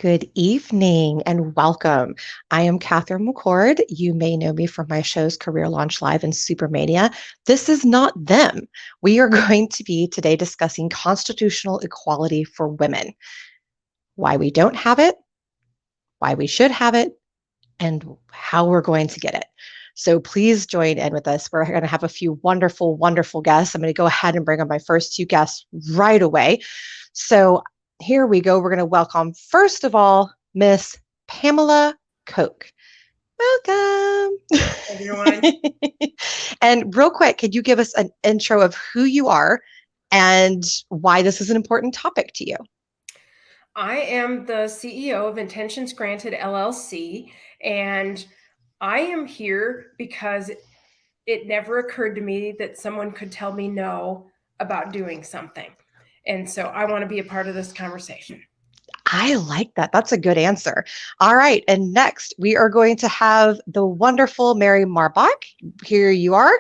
Good evening and welcome. I am Katherine McCord. You may know me from my shows Career Launch Live and Supermania. This is not them. We are going to be today discussing constitutional equality for women, why we don't have it, why we should have it, and how we're going to get it. So please join in with us. We're going to have a few wonderful, wonderful guests. I'm going to go ahead and bring on my first two guests right away. So here we go. We're going to welcome, first of all, Miss Pamela Koch. Welcome. Everyone. And real quick, could you give us an intro of who you are and why this is an important topic to you? I am the CEO of Intentions Granted LLC, and I am here because it never occurred to me that someone could tell me no about doing something. And so I want to be a part of this conversation. I like that. That's a good answer. All right. And next, we are going to have the wonderful Mary Marbach. Here you are.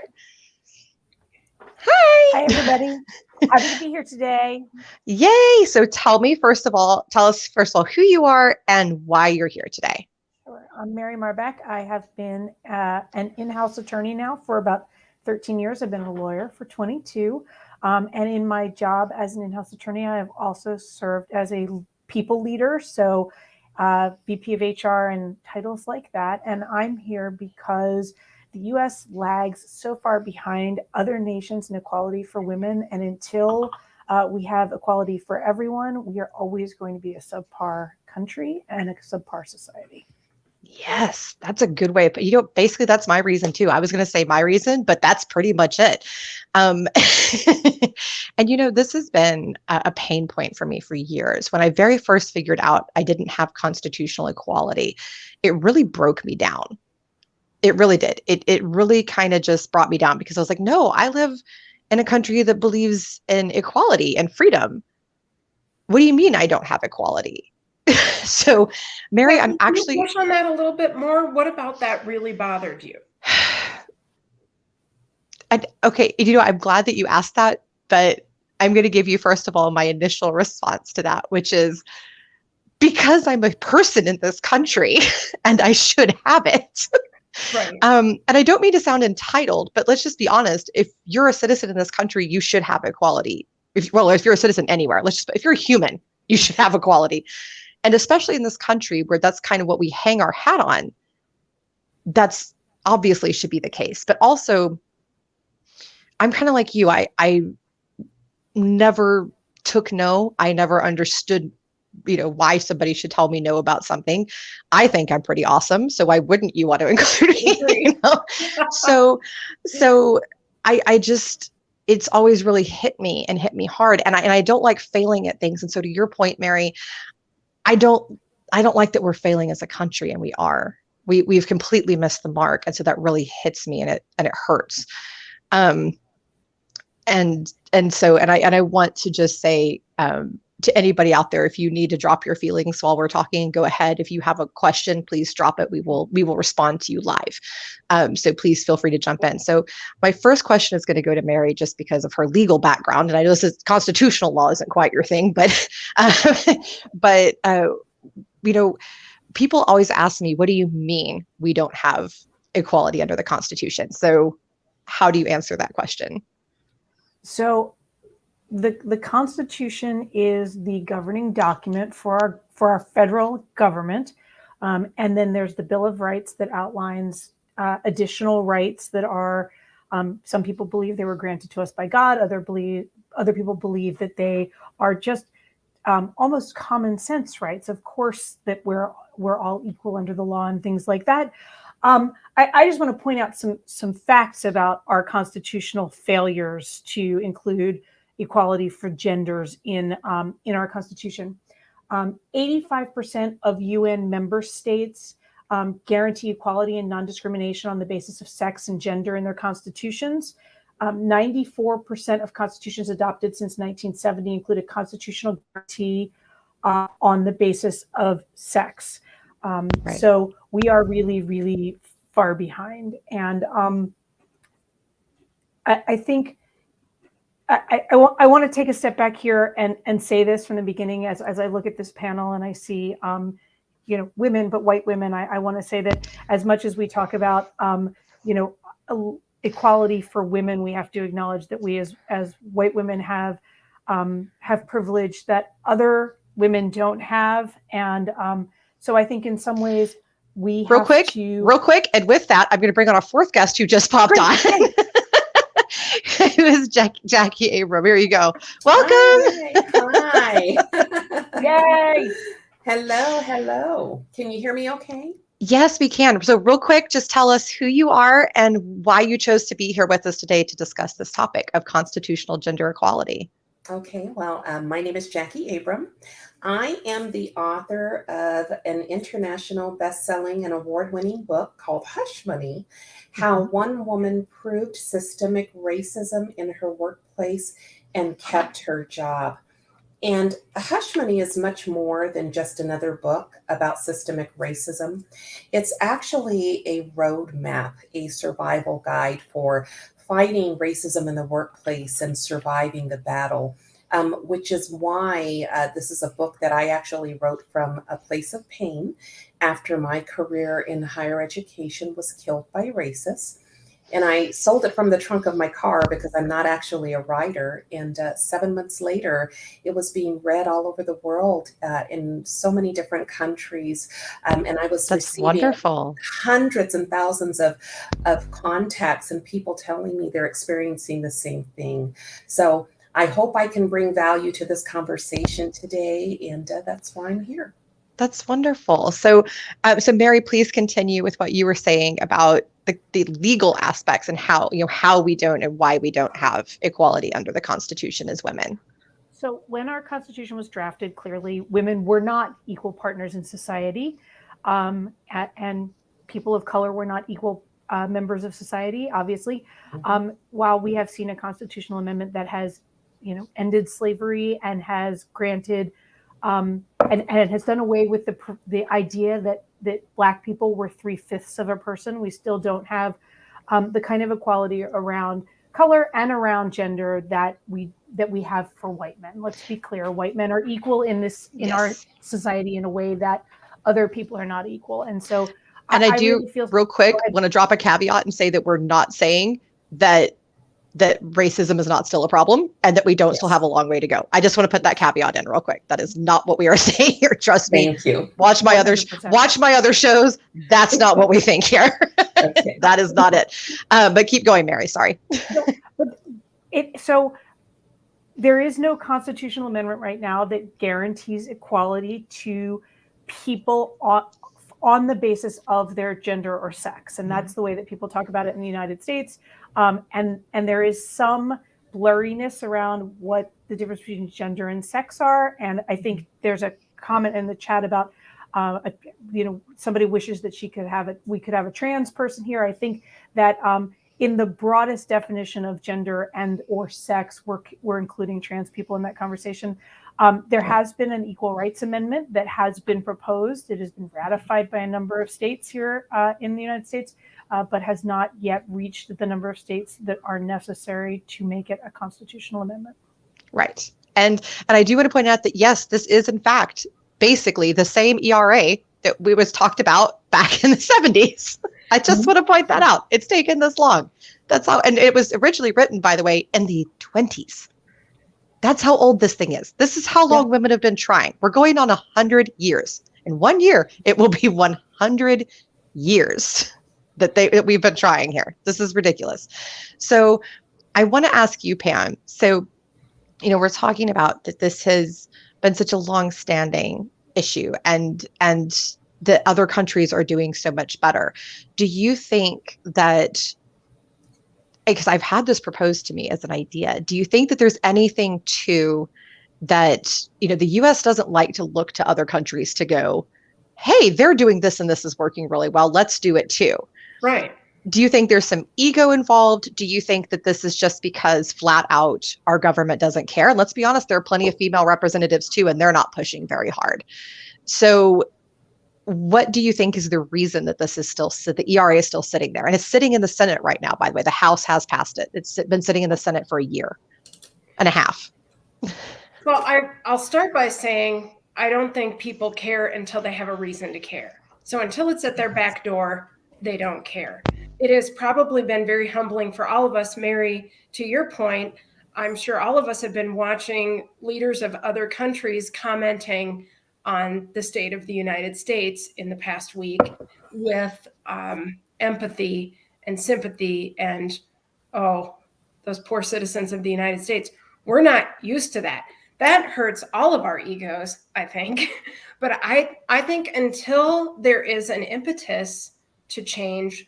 Hi. Hi, everybody. Happy to be here today. Yay. So tell us first of all, who you are and why you're here today. Sure. I'm Mary Marbach. I have been an in-house attorney now for about 13 years. I've been a lawyer for 22. And in my job as an in-house attorney, I have also served as a people leader. So VP of HR and titles like that. And I'm here because the U.S. lags so far behind other nations in equality for women. And until we have equality for everyone, we are always going to be a subpar country and a subpar society. Yes, that's a good way. But basically that's my reason too. I was going to say my reason, but that's pretty much it. And this has been a pain point for me for years. When I very first figured out I didn't have constitutional equality, it really broke me down. It really did. It really kind of just brought me down because I was like, no, I live in a country that believes in equality and freedom. What do you mean I don't have equality? So, Mary, I'm actually push on that a little bit more. What about that really bothered you? Okay, I'm glad that you asked that, but I'm going to give you, first of all, my initial response to that, which is because I'm a person in this country and I should have it. Right. And I don't mean to sound entitled, but let's just be honest. If you're a citizen in this country, you should have equality. If you're a citizen anywhere, if you're a human, you should have equality. And especially in this country where that's kind of what we hang our hat on, that's obviously should be the case. But also, I'm kind of like you. I never took no. I never understood, why somebody should tell me no about something. I think I'm pretty awesome. So why wouldn't you want to include me? So I just, it's always really hit me hard. And I don't like failing at things. And so to your point, Mary, I don't like that we're failing as a country, and we are. We've completely missed the mark, and so that really hits me, and it hurts. And I want to just say to anybody out there, if you need to drop your feelings while we're talking, go ahead. If you have a question, please drop it. We will respond to you live. So please feel free to jump in. So my first question is going to go to Mary, just because of her legal background. And I know this is constitutional law isn't quite your thing, but people always ask me, what do you mean we don't have equality under the Constitution? So how do you answer that question? So the Constitution is the governing document for our federal government. And then there's the Bill of Rights that outlines additional rights that are, some people believe they were granted to us by God. Other people believe that they are just almost common sense rights. Of course, that we're all equal under the law and things like that. I just want to point out some facts about our constitutional failures to include equality for genders in our Constitution. 85% of UN member states guarantee equality and non-discrimination on the basis of sex and gender in their constitutions. 94% of constitutions adopted since 1970 include a constitutional guarantee on the basis of sex. Right. So we are really, really far behind. And I think I want to take a step back here and say this from the beginning as I look at this panel and I see, women, but white women. I want to say that as much as we talk about, equality for women, we have to acknowledge that we as white women have privilege that other women don't have. And so I think in some ways we real quick. And with that, I'm going to bring on our fourth guest who just popped on. It was Jackie Abram. Here you go. Welcome. Hi. Yay. Hello. Can you hear me okay? Yes, we can. So real quick, just tell us who you are and why you chose to be here with us today to discuss this topic of constitutional gender equality. Okay, well, my name is Jackie Abram. I am the author of an international best-selling and award-winning book called Hush Money: How One Woman Proved Systemic Racism in Her Workplace and Kept Her Job. And Hush Money is much more than just another book about systemic racism. It's actually a roadmap, a survival guide for fighting racism in the workplace and surviving the battle, which is why this is a book that I actually wrote from a place of pain after my career in higher education was killed by racists. And I sold it from the trunk of my car because I'm not actually a writer. And 7 months later, it was being read all over the world in so many different countries. And I was receiving wonderful. Hundreds and thousands of contacts and people telling me they're experiencing the same thing. So I hope I can bring value to this conversation today. And that's why I'm here. That's wonderful. So Mary, please continue with what you were saying about the legal aspects and how we don't and why we don't have equality under the Constitution as women. So when our Constitution was drafted, clearly women were not equal partners in society, and people of color were not equal members of society, obviously. While we have seen a constitutional amendment that has, ended slavery and has granted and it has done away with the idea that Black people were 3/5 of a person. We still don't have the kind of equality around color and around gender that we have for white men. Let's be clear: white men are equal in our society in a way that other people are not equal. And so, I do really real quick want to drop a caveat and say that we're not saying that racism is not still a problem and that we don't still have a long way to go. I just want to put that caveat in real quick. That is not what we are saying here. Trust me. Thank you. Watch my other shows. That's not what we think here. Okay. That is not it. But keep going, Mary. Sorry. So there is no constitutional amendment right now that guarantees equality to people on the basis of their gender or sex. And that's the way that people talk about it in the United States. And there is some blurriness around what the difference between gender and sex are. And I think there's a comment in the chat about, somebody wishes that we could have a trans person here. I think that in the broadest definition of gender and or sex, we're including trans people in that conversation. There has been an equal rights amendment that has been proposed. It has been ratified by a number of states here in the United States, but has not yet reached the number of states that are necessary to make it a constitutional amendment. Right. And I do want to point out that, yes, this is in fact basically the same ERA that we was talked about back in the 70s. I just want to point that out. It's taken this long. That's how, and it was originally written, by the way, in the 20s. That's how old this thing is. This is how long women have been trying. We're going on 100 years. In 1 year, it will be 100 years that we've been trying here. This is ridiculous. So I want to ask you, Pam. So, we're talking about that this has been such a long-standing issue and that other countries are doing so much better. Do you think that, because I've had this proposed to me as an idea, do you think that there's anything to that, the US doesn't like to look to other countries to go, hey, they're doing this and this is working really well, let's do it too. Right. Do you think there's some ego involved? Do you think that this is just because flat out our government doesn't care? And let's be honest, there are plenty of female representatives too, and they're not pushing very hard. So what do you think is the reason that this is still, the ERA is still sitting there? And it's sitting in the Senate right now, by the way. The House has passed it. It's been sitting in the Senate for a year. and a half. Well, I'll start by saying I don't think people care until they have a reason to care. So until it's at their back door, they don't care. It has probably been very humbling for all of us. Mary, to your point, I'm sure all of us have been watching leaders of other countries commenting on the state of the United States in the past week with empathy and sympathy and, oh, those poor citizens of the United States. We're not used to that. That hurts all of our egos, I think. But I think until there is an impetus to change,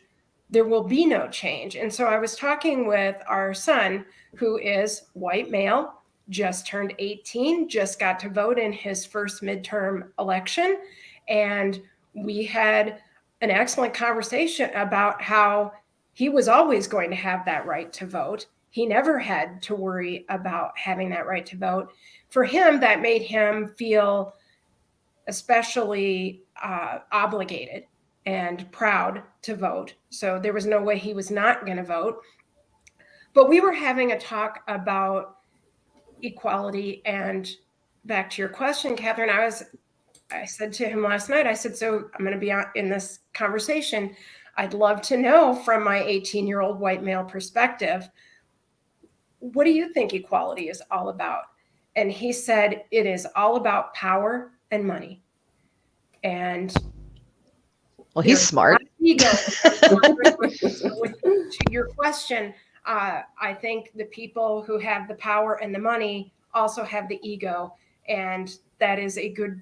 there will be no change. And so I was talking with our son, who is white male, just turned 18, just got to vote in his first midterm election. And we had an excellent conversation about how he was always going to have that right to vote. He never had to worry about having that right to vote. For him, that made him feel especially obligated and proud to vote. So there was no way he was not going to vote. But we were having a talk about equality. And back to your question, Katherine, I said to him last night, I said, so I'm going to be in this conversation. I'd love to know from my 18-year-old white male perspective, what do you think equality is all about? And he said, it is all about power and money. And well, he's smart. Ego. To your question, I think the people who have the power and the money also have the ego. And that is a good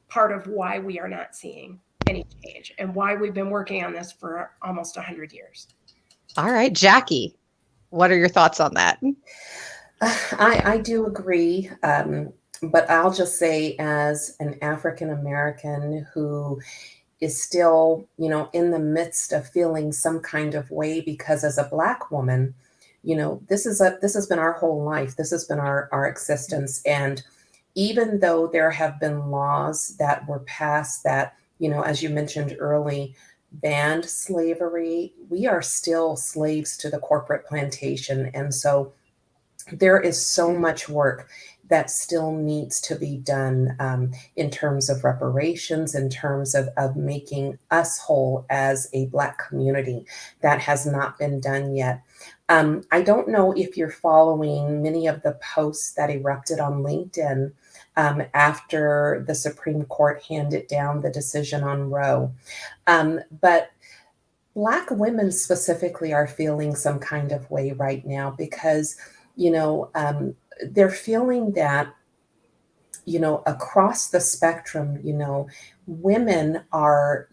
part of why we are not seeing any change and why we've been working on this for almost 100 years. All right, Jackie, what are your thoughts on that? I do agree. But I'll just say, as an African American who is still, in the midst of feeling some kind of way, because as a Black woman, this has been our whole life. This has been our existence. And even though there have been laws that were passed that, as you mentioned early, banned slavery, we are still slaves to the corporate plantation. And so there is so much work that still needs to be done in terms of reparations, in terms of making us whole as a Black community. That has not been done yet. I don't know if you're following many of the posts that erupted on LinkedIn after the Supreme Court handed down the decision on Roe. But Black women specifically are feeling some kind of way right now because, they're feeling that, across the spectrum, women are,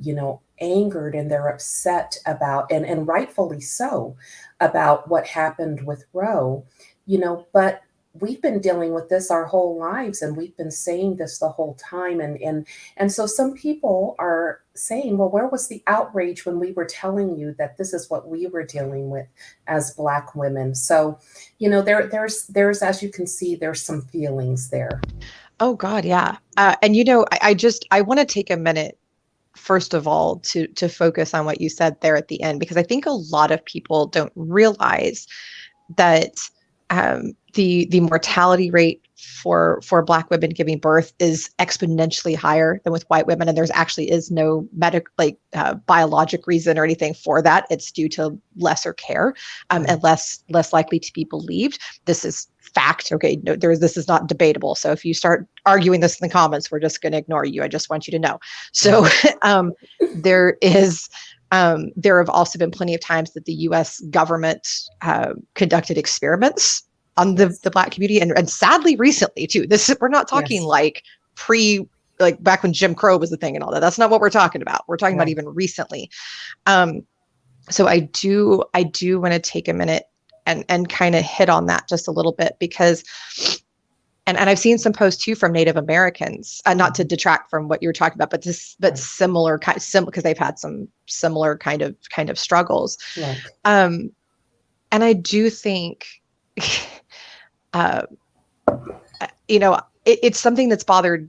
angered and they're upset about, and rightfully so, about what happened with Roe, but we've been dealing with this our whole lives, and we've been saying this the whole time. And so some people are saying, well, where was the outrage when we were telling you that this is what we were dealing with as Black women? So, there's, as you can see, there's some feelings there. Oh God. Yeah. And I want to take a minute, first of all, to focus on what you said there at the end, because I think a lot of people don't realize that the mortality rate for Black women giving birth is exponentially higher than with white women, and there's actually is no biologic reason or anything for that. It's due to lesser care and less likely to be believed. This is fact. Okay, no, this is not debatable. So if you start arguing this in the comments, we're just going to ignore you. I just want you to know. So there have also been plenty of times that the U.S. government conducted experiments on the Black community, and sadly recently too. We're not talking like back when Jim Crow was the thing and all that. That's not what we're talking about. We're talking about even recently. So I do want to take a minute and kind of hit on that just a little bit, because and I've seen some posts too from Native Americans, not to detract from what you're talking about, but similar because they've had some similar kind of struggles. Right. And I do think, it's something that's bothered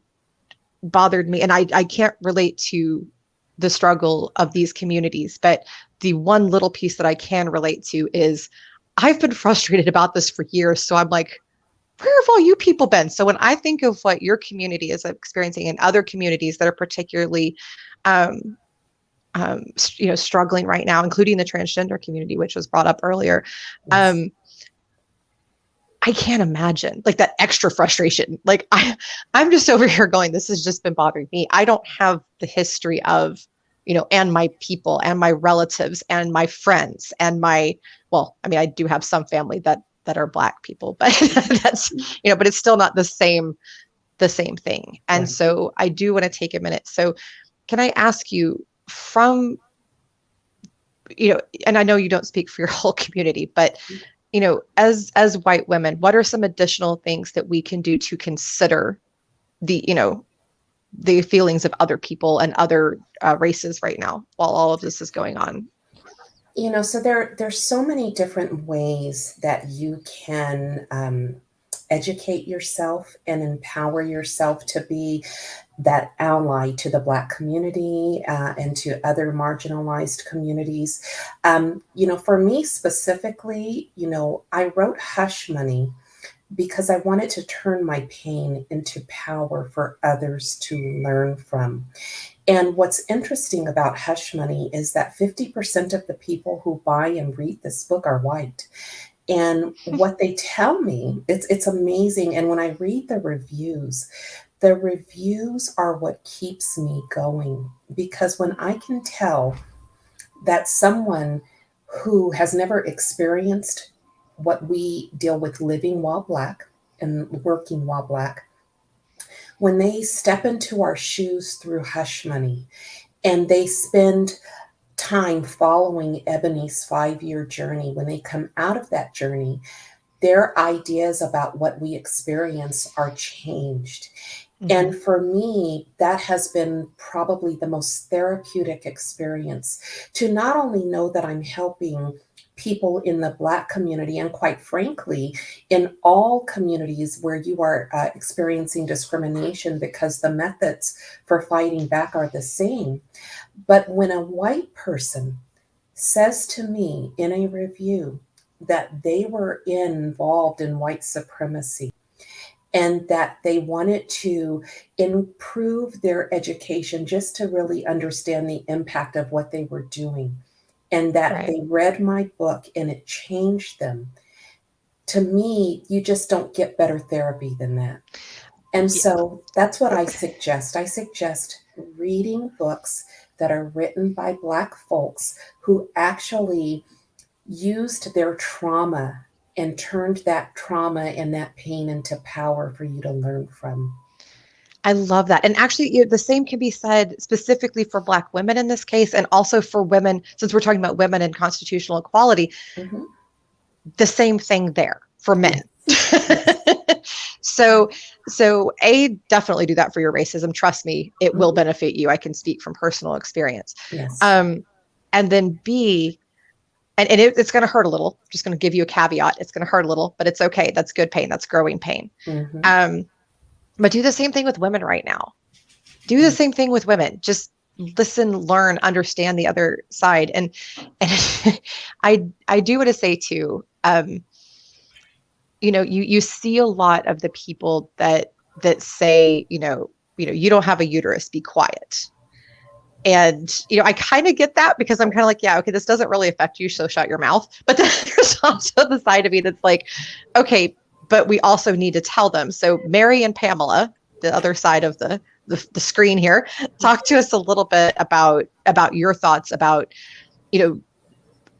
me, and I can't relate to the struggle of these communities, but the one little piece that I can relate to is I've been frustrated about this for years. So I'm like, where have all you people been? So when I think of what your community is experiencing and other communities that are particularly, um, struggling right now, including the transgender community, which was brought up earlier, Yes. I can't imagine like that extra frustration. Like I'm just over here going, this has just been bothering me. I don't have the history of, and my people and my relatives and my friends and well, I mean, I do have some family that are Black people, but that's, but it's still not the same thing. And Right. so I do want to take a minute. So can I ask you from, and I know you don't speak for your whole community, but as white women, what are some additional things that we can do to consider the feelings of other people and other races right now while all of this is going on? So there's so many different ways that you can educate yourself and empower yourself to be that ally to the Black community and to other marginalized communities. For me specifically, I wrote Hush Money because I wanted to turn my pain into power for others to learn from. And what's interesting about Hush Money is that 50% of the people who buy and read this book are white. And what they tell me, it's amazing. And when I read the reviews are what keeps me going. Because when I can tell that someone who has never experienced what we deal with living while Black and working while Black, when they step into our shoes through Hush Money and they spend time following Ebony's 5-year journey, when they come out of that journey, their ideas about what we experience are changed. Mm-hmm. And for me, that has been probably the most therapeutic experience, to not only know that I'm helping people in the Black community, and quite frankly, in all communities where you are experiencing discrimination, because the methods for fighting back are the same. But when a white person says to me in a review that they were involved in white supremacy and that they wanted to improve their education just to really understand the impact of what they were doing, and that Right. they read my book and it changed them, to me, you just don't get better therapy than that. And so that's what I suggest. I suggest reading books that are written by Black folks who actually used their trauma and turned that trauma and that pain into power for you to learn from. I love that. And actually, the same can be said specifically for Black women in this case, and also for women, since we're talking about women and constitutional equality, mm-hmm. the same thing there for men. Yes. So A, definitely do that for your racism. Trust me, it mm-hmm. will benefit you. I can speak from personal experience. Yes. And then B, and it's going to hurt a little. I'm just going to give you a caveat. It's going to hurt a little, but it's okay. That's good pain. That's growing pain. Mm-hmm. But do the same thing with women right now. Do the same thing with women. Just listen, learn, understand the other side. And I do want to say too, you see a lot of the people that say, you don't have a uterus, be quiet. And, I kind of get that, because I'm kind of like, yeah, okay, this doesn't really affect you, so shut your mouth. But then there's also the side of me that's like, okay, but we also need to tell them. So Mary and Pamela, the other side of the screen here, talk to us a little bit about your thoughts about,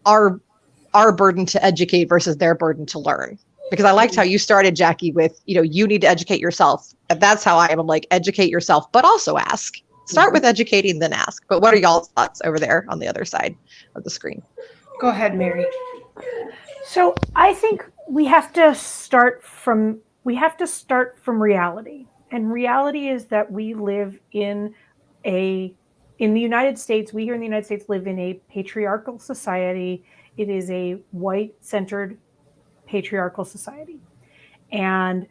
our burden to educate versus their burden to learn. Because I liked how you started, Jackie, with, you need to educate yourself. And that's how I am. I'm like, educate yourself, but also ask. Start with educating, then ask. But what are y'all's thoughts over there on the other side of the screen? Go ahead, Mary. So I think we have to start from reality. And reality is that we live in the United States, we here in the United States live in a patriarchal society. It is a white-centered patriarchal society. And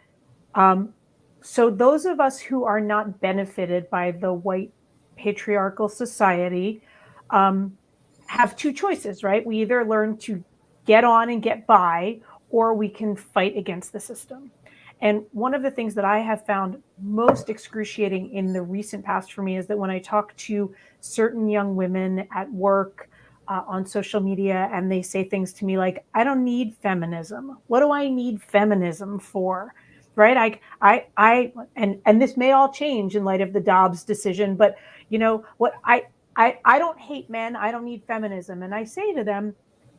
so those of us who are not benefited by the white patriarchal society have two choices, right? We either learn to get on and get by, or we can fight against the system. And one of the things that I have found most excruciating in the recent past for me is that when I talk to certain young women at work, on social media, and they say things to me like, I don't need feminism. What do I need feminism for? Right? And this may all change in light of the Dobbs decision, but you know what? I don't hate men. I don't need feminism. And I say to them,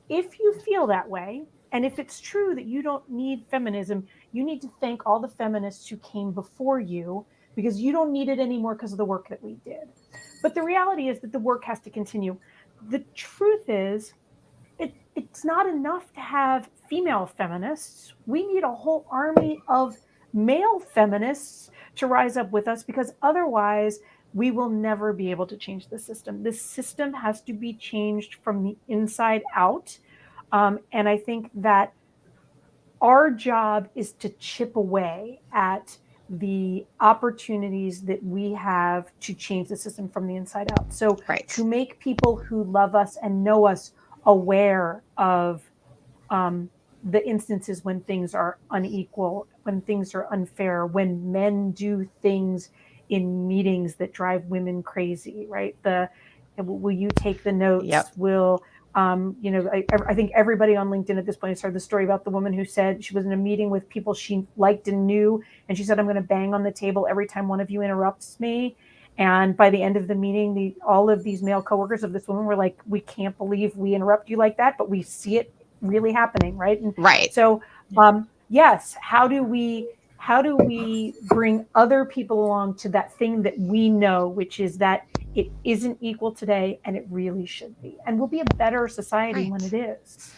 if you feel that way, and if it's true that you don't need feminism, you need to thank all the feminists who came before you, because you don't need it anymore because of the work that we did. But the reality is that the work has to continue. The truth is, it's not enough to have female feminists. We need a whole army of male feminists to rise up with us, because otherwise we will never be able to change the system. This system has to be changed from the inside out. And I think that our job is to chip away at the opportunities that we have to change the system from the inside out. So to make people who love us and know us aware of the instances when things are unequal, when things are unfair, when men do things in meetings that drive women crazy, right? Will you take the notes? Yep. I think everybody on LinkedIn at this point has heard the story about the woman who said she was in a meeting with people she liked and knew, and she said, I'm going to bang on the table every time one of you interrupts me. And by the end of the meeting, all of these male coworkers of this woman were like, we can't believe we interrupt you like that, but we see it really happening, right? So, yes, how do we bring other people along to that thing that we know, which is that it isn't equal today, and it really should be, and we'll be a better society when it is.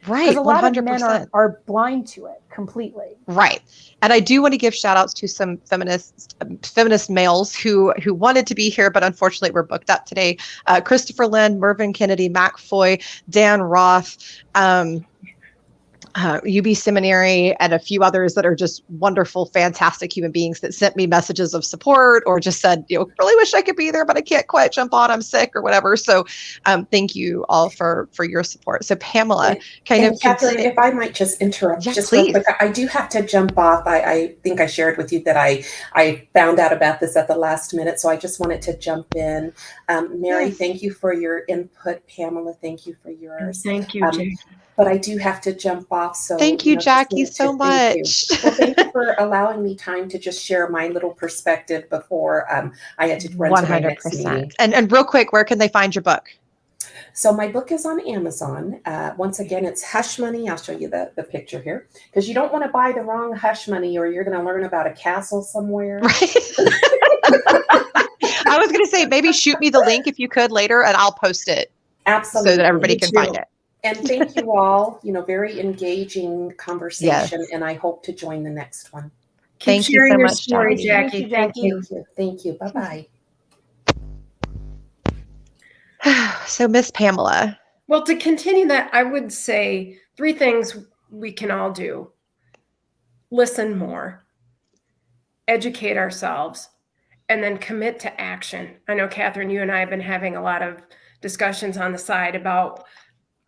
Right. Because a lot 100%. of men are blind to it completely. Right. And I do want to give shout outs to some feminist males who wanted to be here, but unfortunately were booked up today. Christopher Lynn, Mervyn Kennedy, Mac Foy, Dan Roth, UB Seminary, and a few others that are just wonderful, fantastic human beings that sent me messages of support or just said, really wish I could be there, but I can't quite jump on. I'm sick or whatever. So thank you all for your support. So Pamela, Katherine, if I might just interrupt please. Real quick, I do have to jump off. I think I shared with you that I found out about this at the last minute, so I just wanted to jump in. Mary, thank you for your input. Pamela, thank you for yours. Thank you, Jackie. But I do have to jump off. So thank you, Jackie, so much. Thank you. Well, thank you for allowing me time to just share my little perspective before I had to run to my next meeting. And real quick, where can they find your book? So my book is on Amazon. Once again, it's Hush Money. I'll show you the picture here, because you don't want to buy the wrong Hush Money or you're going to learn about a castle somewhere. Right. I was going to say, maybe shoot me the link if you could later, and I'll post it. Absolutely. So that everybody can find it. And thank you all, very engaging conversation. And I hope to join the next one. Thank you so much, Jackie. Thank you. Thank you. Bye-bye. So Miss Pamela. Well, to continue that, I would say 3 things we can all do. Listen more, educate ourselves, and then commit to action. I know, Katherine, you and I have been having a lot of discussions on the side about,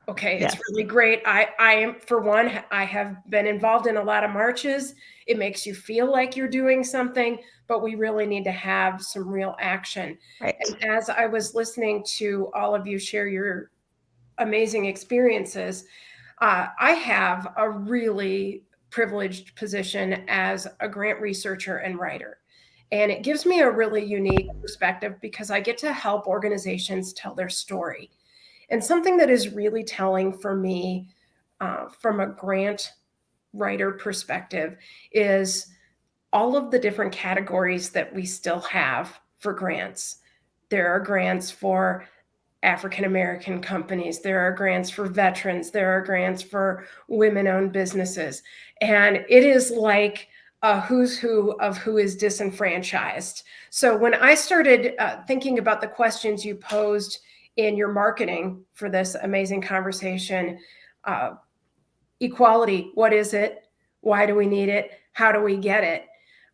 it's really great. I am, for one, I have been involved in a lot of marches. It makes you feel like you're doing something, but we really need to have some real action. Right. And as I was listening to all of you share your amazing experiences, I have a really privileged position as a grant researcher and writer. And it gives me a really unique perspective because I get to help organizations tell their story. And something that is really telling for me from a grant writer perspective is all of the different categories that we still have for grants. There are grants for African-American companies. There are grants for veterans. There are grants for women-owned businesses. And it is like a who's who of who is disenfranchised. So when I started thinking about the questions you posed in your marketing for this amazing conversation, equality, what is it? Why do we need it? How do we get it?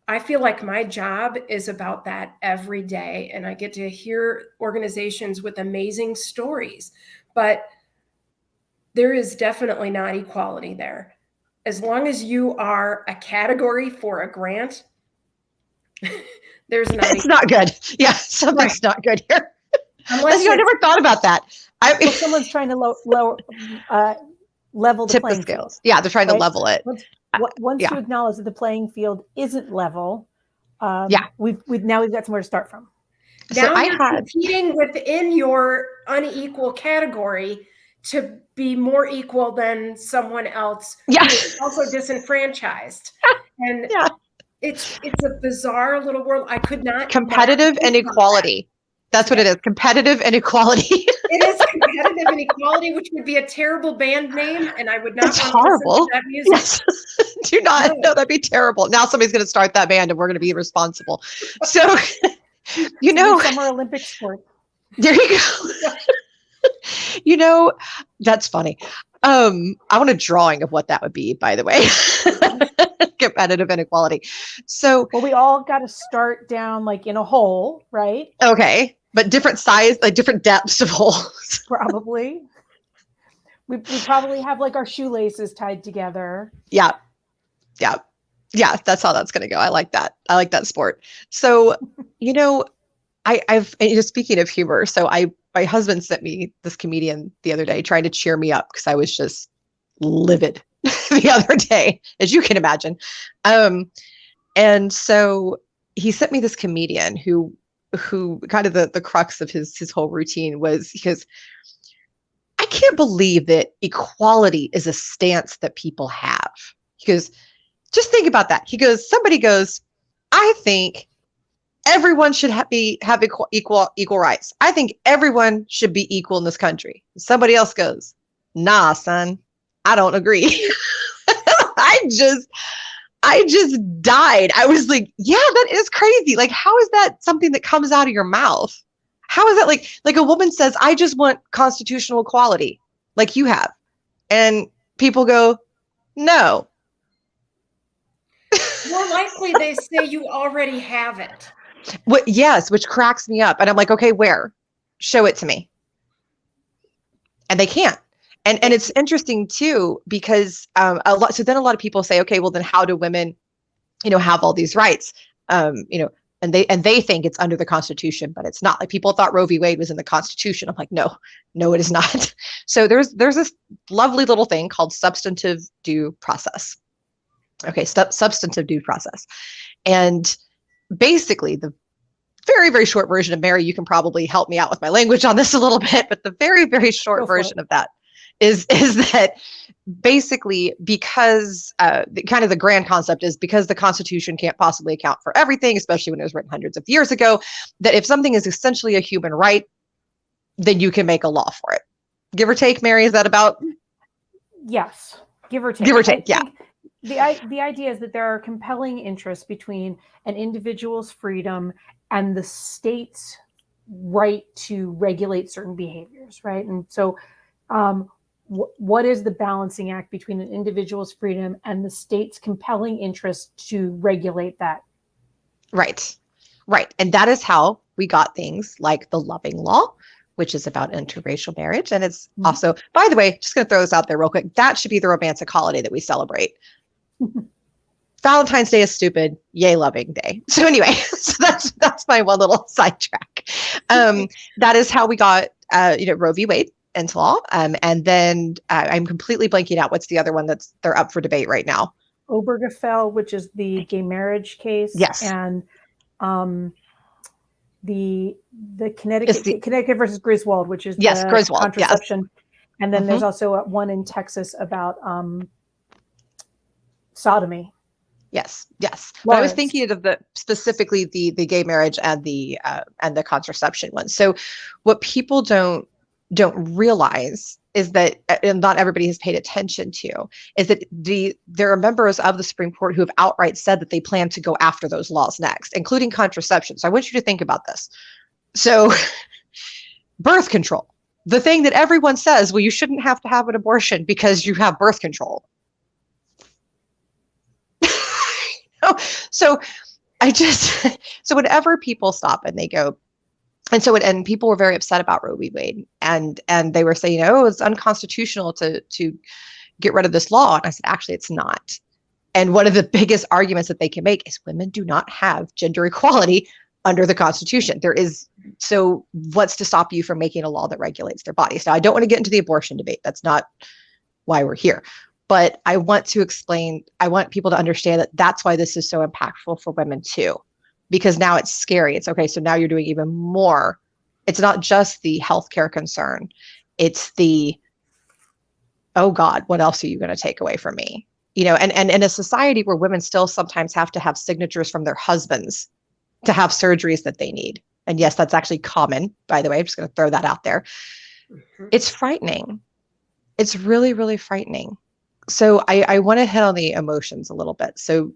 I feel like my job is about that every day. And I get to hear organizations with amazing stories, but there is definitely not equality there. as long as you are a category for a grant, there's not. It's not good. Yeah, something's not good here. Unless I never thought about that. Well, someone's trying to level the tip playing the scales. field. Yeah, they're trying to right? level it. Once yeah. you acknowledge that the playing field isn't level, yeah, we've got somewhere to start from. Now so you're competing within your unequal category to be more equal than someone else Yeah. who is also disenfranchised. And yeah. it's a bizarre little world. I could not. Competitive inequality. That's what it is. Competitive inequality. It is competitive inequality, which would be a terrible band name, and I would not It's want horrible. to listen to that music. Yes. Do not. No, that'd be terrible. Now somebody's going to start that band, and we're going to be responsible. So, Summer Olympic sport. There you go. That's funny. I want a drawing of what that would be, by the way. Competitive inequality. So, well, we all got to start down like in a hole, right? Okay, but different size, like different depths of holes. Probably. We probably have like our shoelaces tied together. Yeah. That's how that's going to go. I like that. I like that sport. So, I've speaking of humor. So my husband sent me this comedian the other day trying to cheer me up because I was just livid the other day, as you can imagine. And so he sent me this comedian who kind of the crux of his whole routine was because I can't believe that equality is a stance that people have. He goes, just think about that. He goes, somebody goes, I think everyone should have equal rights. I think everyone should be equal in this country. Somebody else goes, nah, son, I don't agree. I just died. I was like, yeah, that is crazy. Like, how is that something that comes out of your mouth? How is that like a woman says, I just want constitutional equality, like you have. And people go, no. More likely they say you already have it. Yes, which cracks me up. And I'm like, okay, where? Show it to me. And they can't. And it's interesting too, because a lot of people say, okay, well then how do women, have all these rights? And they think it's under the Constitution, but it's not. Like people thought Roe v. Wade was in the Constitution. I'm like, no, it is not. So there's this lovely little thing called substantive due process. Okay, substantive due process. And basically the very, very short version of Mary, you can probably help me out with my language on this a little bit, but the very, very short version of that is that basically because the grand concept is because the Constitution can't possibly account for everything, especially when it was written hundreds of years ago, that if something is essentially a human right, then you can make a law for it. Give or take, Mary, is that about? Yes, give or take. Give or take, yeah. The idea is that there are compelling interests between an individual's freedom and the state's right to regulate certain behaviors, right? And so what is the balancing act between an individual's freedom and the state's compelling interest to regulate that? Right. And that is how we got things like the Loving Law, which is about interracial marriage. And it's also, by the way, just going to throw this out there real quick, that should be the romantic holiday that we celebrate. Valentine's Day is stupid. Yay, Loving Day. So anyway, so that's my one little sidetrack. That is how we got Roe v. Wade into law. And then I'm completely blanking out. What's the other one they're up for debate right now? Obergefell, which is the gay marriage case. Yes. And the Connecticut versus Griswold, which is the Griswold, contraception. Yes. And then there's also one in Texas about sodomy. Yes. But I was thinking of specifically the gay marriage and the contraception one. So what people don't realize is that, and not everybody has paid attention to, is that there are members of the Supreme Court who have outright said that they plan to go after those laws next, including contraception. So I want you to think about this. So birth control, the thing that everyone says, well, you shouldn't have to have an abortion because you have birth control. So whenever people stop and they go, and people were very upset about Roe v. Wade, and they were saying, oh, it's unconstitutional to get rid of this law. And I said, actually, it's not. And one of the biggest arguments that they can make is women do not have gender equality under the Constitution. There is, so what's to stop you from making a law that regulates their bodies? Now, I don't want to get into the abortion debate. That's not why we're here. But I want to explain, I want people to understand that that's why this is so impactful for women too, because now it's scary. It's okay. So now you're doing even more. It's not just the healthcare concern. It's the, oh God, what else are you going to take away from me? And in a society where women still sometimes have to have signatures from their husbands to have surgeries that they need. And yes, that's actually common, by the way. I'm just going to throw that out there. Mm-hmm. It's frightening. It's really, really frightening. So I want to hit on the emotions a little bit. So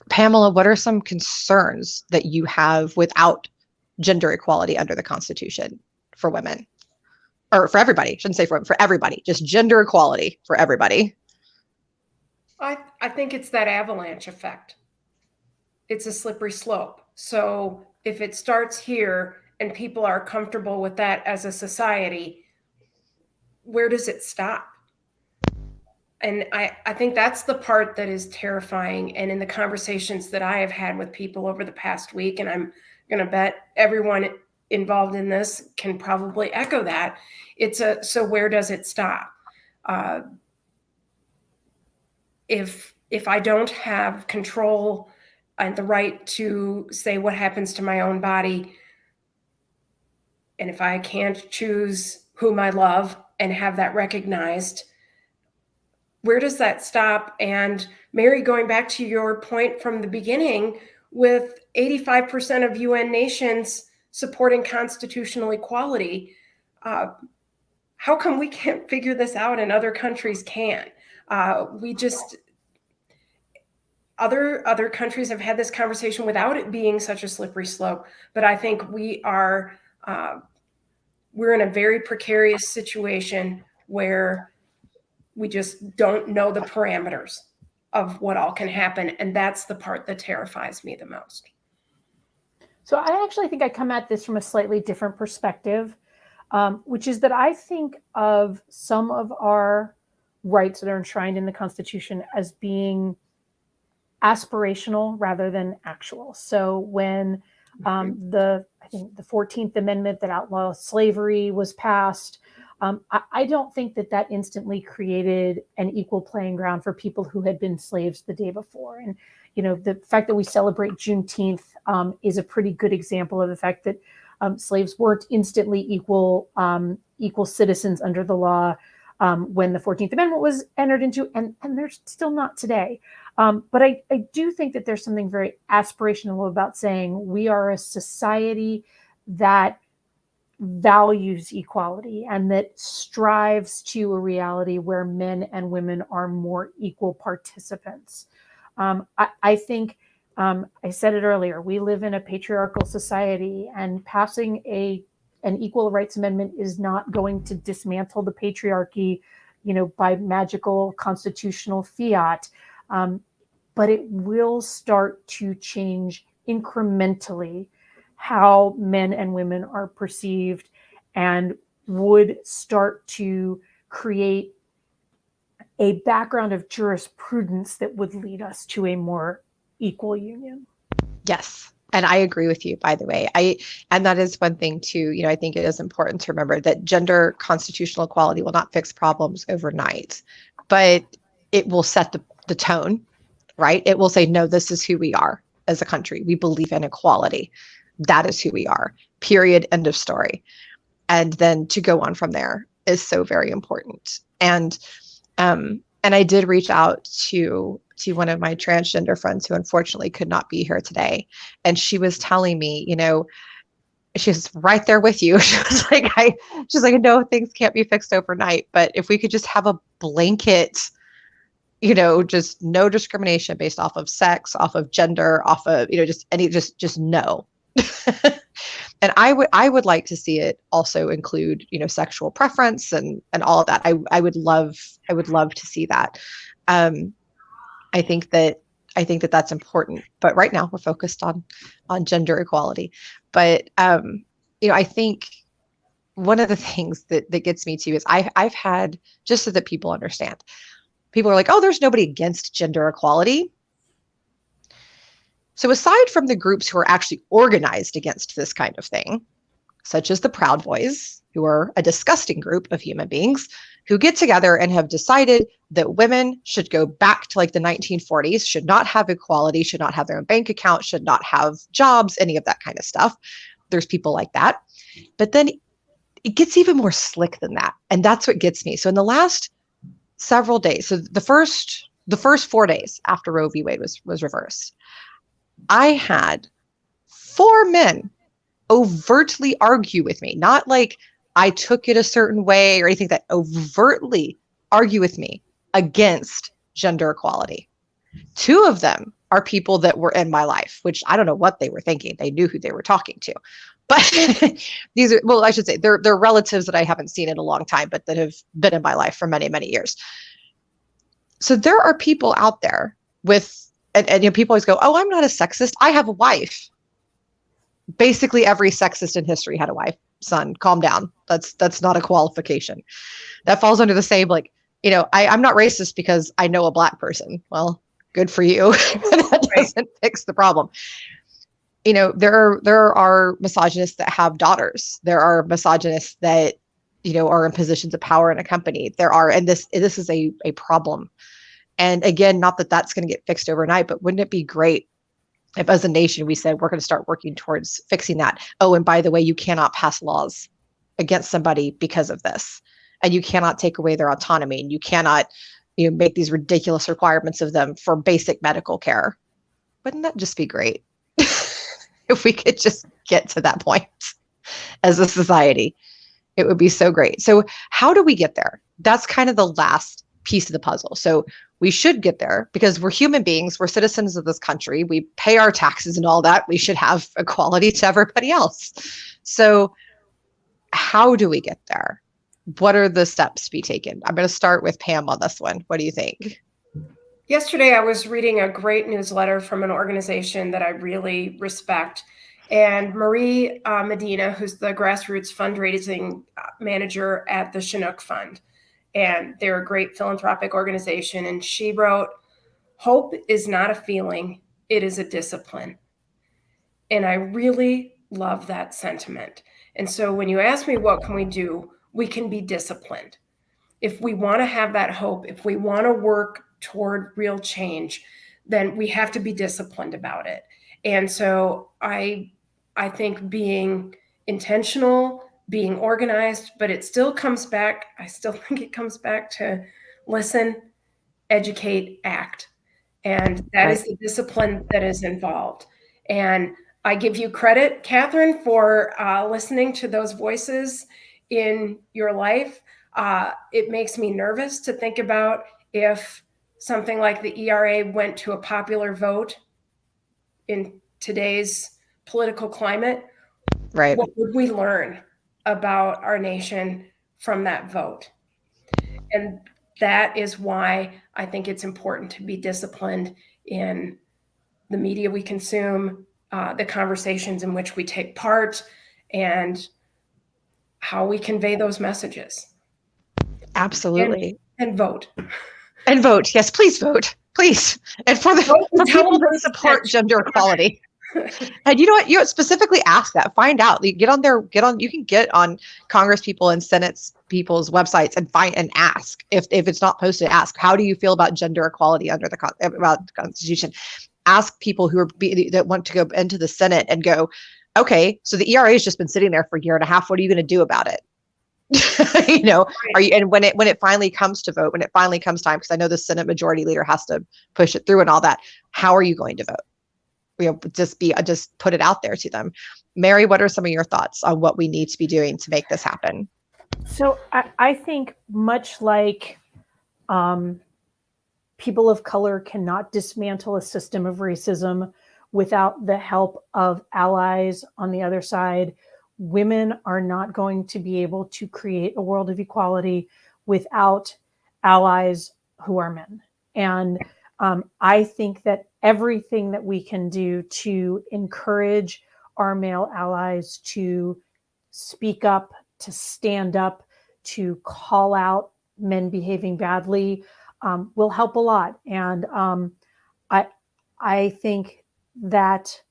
Pamela, what are some concerns that you have without gender equality under the Constitution for women? Or for everybody, I shouldn't say for everybody, just gender equality for everybody. I think it's that avalanche effect. It's a slippery slope. So if it starts here and people are comfortable with that as a society, where does it stop? And I think that's the part that is terrifying. And in the conversations that I have had with people over the past week, and I'm going to bet everyone involved in this can probably echo that. So where does it stop? If I don't have control and the right to say what happens to my own body, and if I can't choose whom I love and have that recognized, where does that stop? And Mary, going back to your point from the beginning, with 85% of UN nations supporting constitutional equality, how come we can't figure this out and other countries can? Other countries have had this conversation without it being such a slippery slope. But I think we're in a very precarious situation where we just don't know the parameters of what all can happen. And that's the part that terrifies me the most. So I actually think I come at this from a slightly different perspective, which is that I think of some of our rights that are enshrined in the Constitution as being aspirational rather than actual. So when I think the 14th Amendment that outlaws slavery was passed, I don't think that instantly created an equal playing ground for people who had been slaves the day before. And, the fact that we celebrate Juneteenth is a pretty good example of the fact that slaves weren't instantly equal citizens under the law when the 14th Amendment was entered into, and they're still not today. But I do think that there's something very aspirational about saying we are a society that values equality and that strives to a reality where men and women are more equal participants. I think, I said it earlier, we live in a patriarchal society, and passing an equal rights amendment is not going to dismantle the patriarchy, by magical constitutional fiat. But it will start to change incrementally how men and women are perceived, and would start to create a background of jurisprudence that would lead us to a more equal union. Yes. And I agree with you, by the way. And that is one thing too, I think it is important to remember that gender constitutional equality will not fix problems overnight, but it will set the tone, right? It will say, no, this is who we are as a country. We believe in equality. That is who we are, period, end of story. And then to go on from there is so very important. And I did reach out to one of my transgender friends who unfortunately could not be here today. And she was telling me, she's right there with you. She's like, no, things can't be fixed overnight, but if we could just have a blanket, just no discrimination based off of sex, off of gender, off of, just no. And I would like to see it also include, sexual preference and all of that. I would love to see that. I think that that's important, but right now we're focused on gender equality. But I think one of the things that gets me too is I've had, just so that people understand, people are like, oh, there's nobody against gender equality. So aside from the groups who are actually organized against this kind of thing, such as the Proud Boys, who are a disgusting group of human beings who get together and have decided that women should go back to like the 1940s, should not have equality, should not have their own bank account, should not have jobs, any of that kind of stuff. There's people like that. But then it gets even more slick than that. And that's what gets me. So in the last several days, so the first 4 days after Roe v. Wade was reversed, I had 4 men overtly argue with me, not like I took it a certain way or anything, that overtly argue with me against gender equality. 2 of them are people that were in my life, which I don't know what they were thinking. They knew who they were talking to. But these are, well, I should say they're relatives that I haven't seen in a long time, but that have been in my life for many, many years. So there are people out there with, and you know, people always go, oh, I'm not a sexist. I have a wife. Basically every sexist in history had a wife. Son, calm down. That's not a qualification. That falls under the same, like, you know, I'm not racist because I know a Black person. Well, good for you. That doesn't fix the problem. You know, there are misogynists that have daughters. There are misogynists that, you know, are in positions of power in a company. There are, and this is a problem. And again, not that that's going to get fixed overnight, but wouldn't it be great if as a nation we said we're going to start working towards fixing that? Oh, and by the way, you cannot pass laws against somebody because of this, and you cannot take away their autonomy, and you cannot, you know, make these ridiculous requirements of them for basic medical care. Wouldn't that just be great? If we could just get to that point as a society, it would be so great. So how do we get there? That's kind of the last piece of the puzzle. So we should get there because we're human beings. We're citizens of this country. We pay our taxes and all that. We should have equality to everybody else. So how do we get there? What are the steps to be taken? I'm going to start with Pam on this one. What do you think? Yesterday, I was reading a great newsletter from an organization that I really respect. And Marie Medina, who's the grassroots fundraising manager at the Chinook Fund. And they're a great philanthropic organization. And she wrote, "Hope is not a feeling, it is a discipline." And I really love that sentiment. And so when you ask me, what can we do? We can be disciplined. If we want to have that hope, if we want to work toward real change, then we have to be disciplined about it. And so I think being intentional, being organized, but it still comes back, I still think it comes back to listen, educate, act. And that is the discipline that is involved. And I give you credit, Katherine, for listening to those voices in your life. It makes me nervous to think about if something like the ERA went to a popular vote in today's political climate. Right. What would we learn about our nation from that vote? And that is why I think it's important to be disciplined in the media we consume, the conversations in which we take part, and how we convey those messages. Absolutely. And vote. And vote. Yes, please vote. Please. And for people that support gender equality. And you know what? You specifically ask that. Find out. You can get on Congress people and Senate people's websites and find and ask. If it's not posted, ask, how do you feel about gender equality under about the Constitution? Ask people who are that want to go into the Senate and go, okay, so the ERA has just been sitting there for a year and a half. What are you going to do about it? You know, are you, and when it finally comes to vote, when it finally comes time, because I know the Senate majority leader has to push it through and all that, how are you going to vote? You know, just put it out there to them. Mary, what are some of your thoughts on what we need to be doing to make this happen? So I think much like people of color cannot dismantle a system of racism without the help of allies on the other side, women are not going to be able to create a world of equality without allies who are men. And I think that everything that we can do to encourage our male allies to speak up, to stand up, to call out men behaving badly, will help a lot. And I think that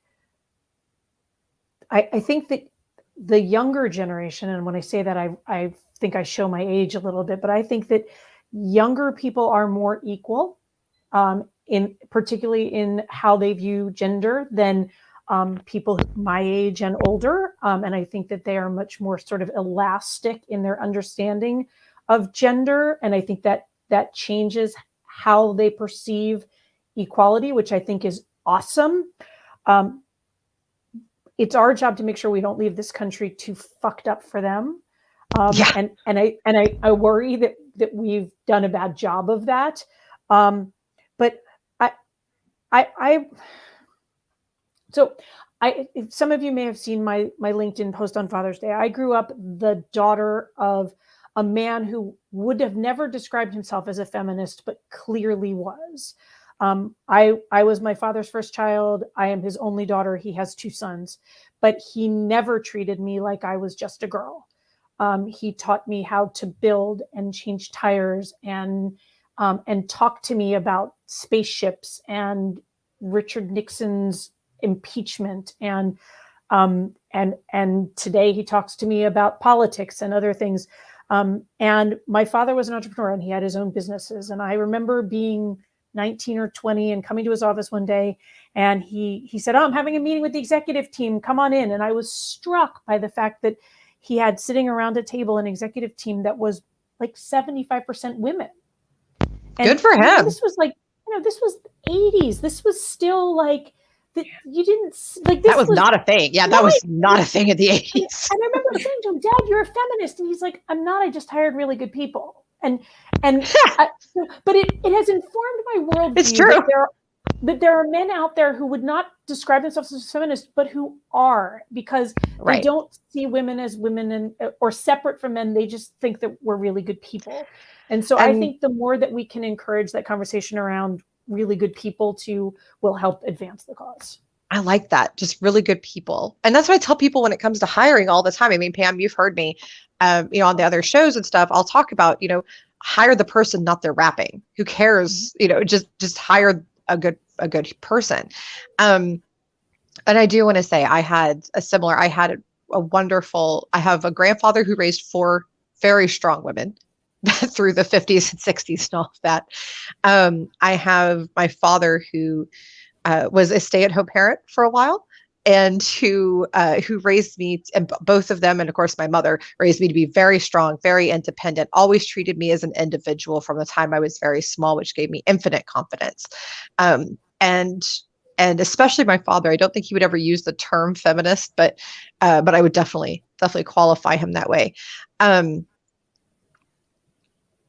I think that the younger generation, and when I say that, I think I show my age a little bit, but I think that younger people are more equal, in particularly in how they view gender than people my age and older. And I think that they are much more sort of elastic in their understanding of gender. And I think that that changes how they perceive equality, which I think is awesome. It's our job to make sure we don't leave this country too fucked up for them. And I worry that we've done a bad job of that. But some of you may have seen my LinkedIn post on Father's Day. I grew up the daughter of a man who would have never described himself as a feminist, but clearly was. I was my father's first child. I am his only daughter. He has 2 sons, but he never treated me like I was just a girl. He taught me how to build and change tires and talk to me about spaceships and Richard Nixon's impeachment. And today he talks to me about politics and other things. And my father was an entrepreneur and he had his own businesses. And I remember being 19 or 20 and coming to his office one day, and he said, "Oh, I'm having a meeting with the executive team. Come on in." And I was struck by the fact that he had sitting around a table an executive team that was like 75% women. And, good for him. This was like, this was the 80s. This was still like, you didn't like this. That was not a thing. Yeah, that was not a thing in the 80s. And I remember saying to him, "Dad, you're a feminist." And he's like, "I'm not. I just hired really good people." But it has informed my worldview. It's true. That there are men out there who would not describe themselves as feminists, but who are, because they don't see women as women or separate from men. They just think that we're really good people. And so I think the more that we can encourage that conversation around really good people will help advance the cause. I like that. Just really good people. And that's what I tell people when it comes to hiring all the time. I mean, Pam, you've heard me, on the other shows and stuff, I'll talk about, hire the person, not their wrapping. Who cares? Just hire a good person. And I do want to say I had I have a grandfather who raised 4 very strong women through the 50s and 60s and all of that. I have my father who was a stay-at-home parent for a while, and who raised me, and both of them, and of course my mother, raised me to be very strong, very independent, always treated me as an individual from the time I was very small, which gave me infinite confidence. And especially my father, I don't think he would ever use the term feminist, but I would definitely qualify him that way.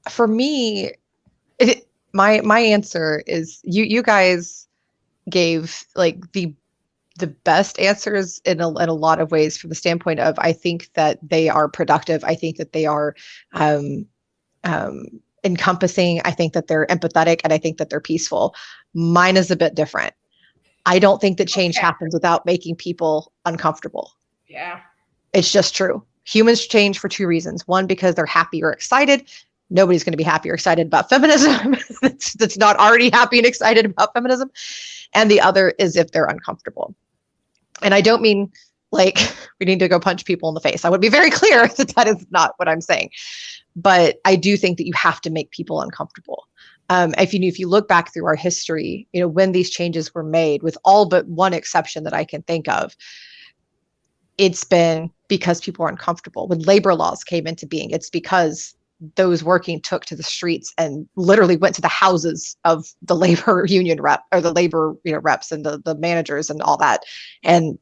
For me, my answer is you guys gave like the best answers in a lot of ways, from the standpoint of, I think that they are productive. I think that they are encompassing. I think that they're empathetic, and I think that they're peaceful. Mine is a bit different. I don't think that change happens without making people uncomfortable. Yeah. It's just true. Humans change for 2 reasons. One, because they're happy or excited. Nobody's going to be happy or excited about feminism that's not already happy and excited about feminism. And the other is if they're uncomfortable. And I don't mean like we need to go punch people in the face. I would be very clear that is not what I'm saying. But I do think that you have to make people uncomfortable. If you look back through our history, when these changes were made, with all but one exception that I can think of, it's been because people are uncomfortable. When labor laws came into being, it's because those working took to the streets and literally went to the houses of the labor union rep, or the labor reps and the managers and all that, and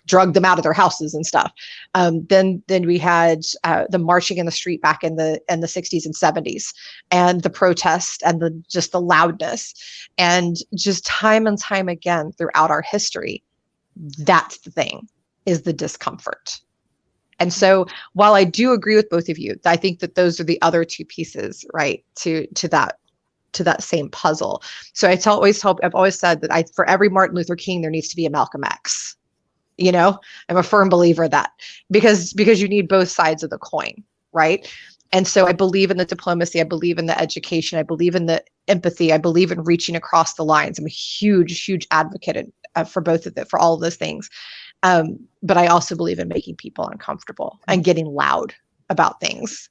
drugged them out of their houses and stuff. Then we had the marching in the street back in the 60s and 70s, and the protest and the loudness, and just time and time again throughout our history. That's the thing, is the discomfort. And so while I do agree with both of you, I think that those are the other 2 pieces, right, to that same puzzle. So I've always said that for every Martin Luther King, there needs to be a Malcolm X. I'm a firm believer of that because you need both sides of the coin, right? And so I believe in the diplomacy. I believe in the education. I believe in the empathy. I believe in reaching across the lines. I'm a huge, huge advocate for both of for all of those things. But I also believe in making people uncomfortable and getting loud about things.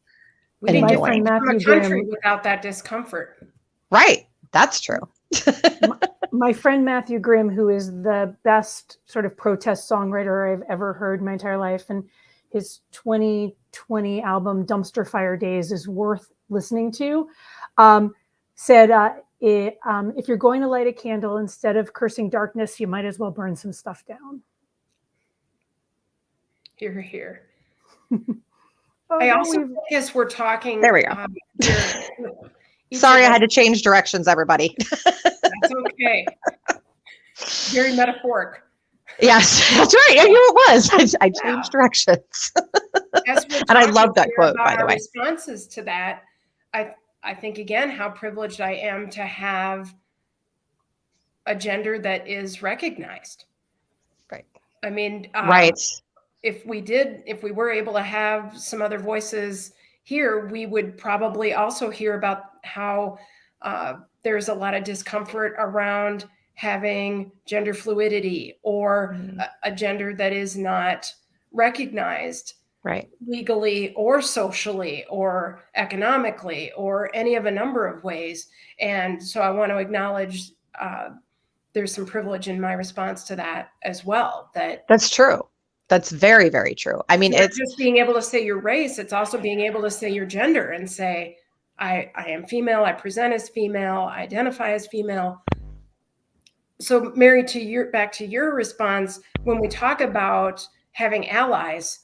We and didn't annoying. become a country without that discomfort. Right. That's true. My friend Matthew Grimm, who is the best sort of protest songwriter I've ever heard in my entire life, and his 2020 album Dumpster Fire Days is worth listening to, said, if you're going to light a candle, instead of cursing darkness, you might as well burn some stuff down. Hear, hear. I also guess we're talking. There we go. Sorry, I had to change directions, everybody. That's okay. Very metaphoric. Yes, that's right. I knew it was. I changed directions. And I love that quote, by the way. Responses to that, I think, again, how privileged I am to have a gender that is recognized. Right. I mean, right. If we were able to have some other voices here, we would probably also hear about how there's a lot of discomfort around having gender fluidity or a gender that is not recognized legally or socially or economically or any of a number of ways. And so I want to acknowledge there's some privilege in my response to that as well. That's true. That's very, very true. I mean, it's just being able to say your race. It's also being able to say your gender and say, I am female. I present as female. I identify as female. So Mary, back to your response, when we talk about having allies,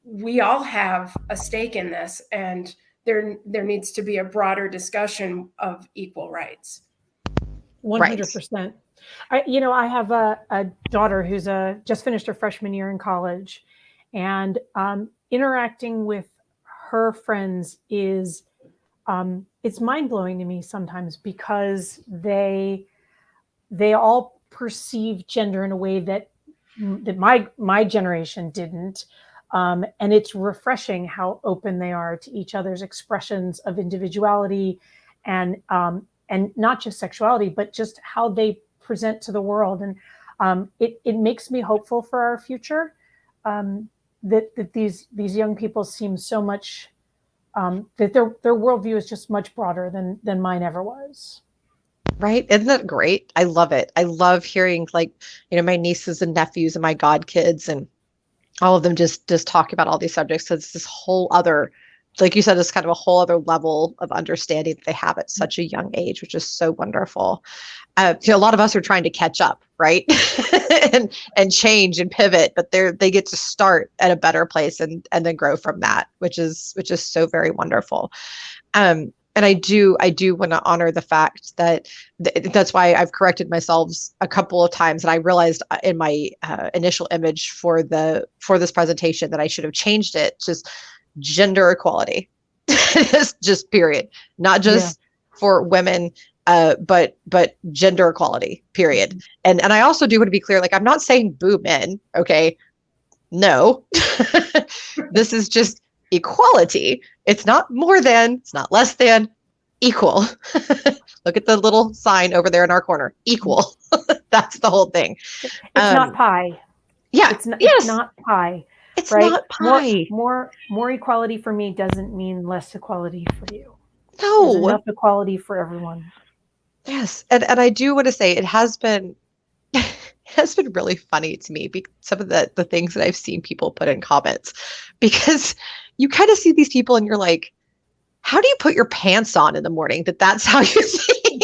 we all have a stake in this, and there needs to be a broader discussion of equal rights. 100%. I have a daughter who's just finished her freshman year in college, and interacting with her friends is it's mind-blowing to me sometimes, because they all perceive gender in a way that my generation didn't. And it's refreshing how open they are to each other's expressions of individuality and not just sexuality, but just how they present to the world. And it makes me hopeful for our future, that these young people seem so much, that their worldview is just much broader than mine ever was. Right. Isn't that great? I love it. I love hearing, like, my nieces and nephews and my godkids and all of them just talk about all these subjects. So it's this whole other, like you said, it's kind of a whole other level of understanding that they have at such a young age, which is so wonderful. A lot of us are trying to catch up, right? and change and pivot, but they get to start at a better place and then grow from that, which is so very wonderful. And I do want to honor the fact that that's why I've corrected myself a couple of times. And I realized in my initial image for this presentation that I should have changed it. Just gender equality, just period. Not just for women, but gender equality, period. And I also do want to be clear, like, I'm not saying boo men. Okay. No, this is just equality. It's not more than, it's not less than, equal. Look at the little sign over there in our corner. Equal. That's the whole thing. It's not pie. Yeah. It's not pie. It's right? not pie. More equality for me doesn't mean less equality for you. No. There's enough equality for everyone. Yes. And I do want to say it has been really funny to me, some of the things that I've seen people put in comments, because you kind of see these people and you're like, how do you put your pants on in the morning that's how you think?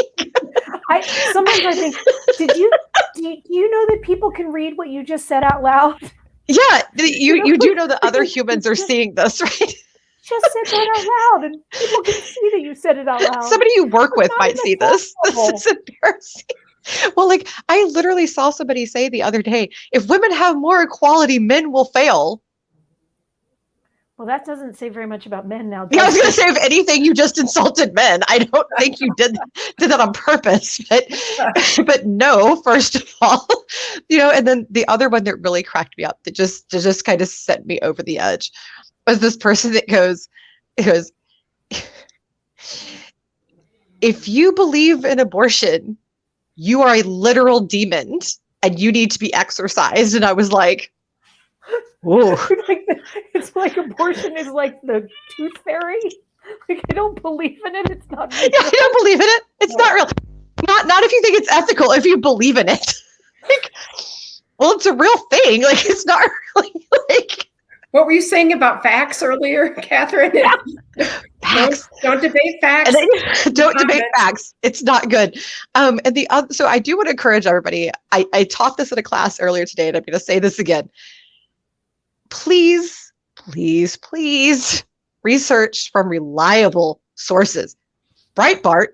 Sometimes I think, do you know that people can read what you just said out loud? Yeah, you do know that other humans are seeing this, right? Just said that out loud, and people can see that you said it out loud. Somebody you work with might see this. This is embarrassing. Well, like, I literally saw somebody say the other day, if women have more equality, men will fail. Well, that doesn't say very much about men now. Yeah, I was going to say, if anything, you just insulted men. I don't think you did that on purpose, but no, first of all, and then the other one that really cracked me up, that just kind of sent me over the edge, was this person that goes, if you believe in abortion, you are a literal demon and you need to be exorcised. And I was like, whoa. It's like abortion is like the tooth fairy. Like, I don't believe in it. It's not real. Yeah, I don't believe in it. It's not real. Not if you think it's ethical, if you believe in it. Like, well, it's a real thing. Like, it's not really like. What were you saying about facts earlier, Katherine? Yeah. Facts. Don't debate facts. Don't debate facts. It's not good. And the other, so I do want to encourage everybody. I taught this in a class earlier today, and I'm going to say this again. Please, please, please research from reliable sources. Breitbart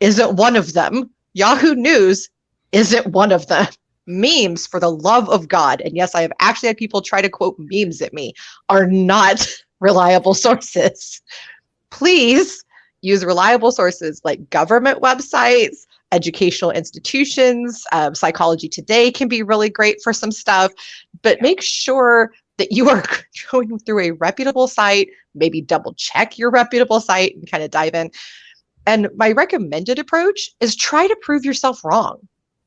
isn't one of them. Yahoo News isn't one of them. Memes, for the love of God, and yes, I have actually had people try to quote memes at me, are not reliable sources. Please use reliable sources like government websites, educational institutions. Psychology Today can be really great for some stuff, but make sure that you are going through a reputable site. Maybe double check your reputable site and kind of dive in. And my recommended approach is try to prove yourself wrong.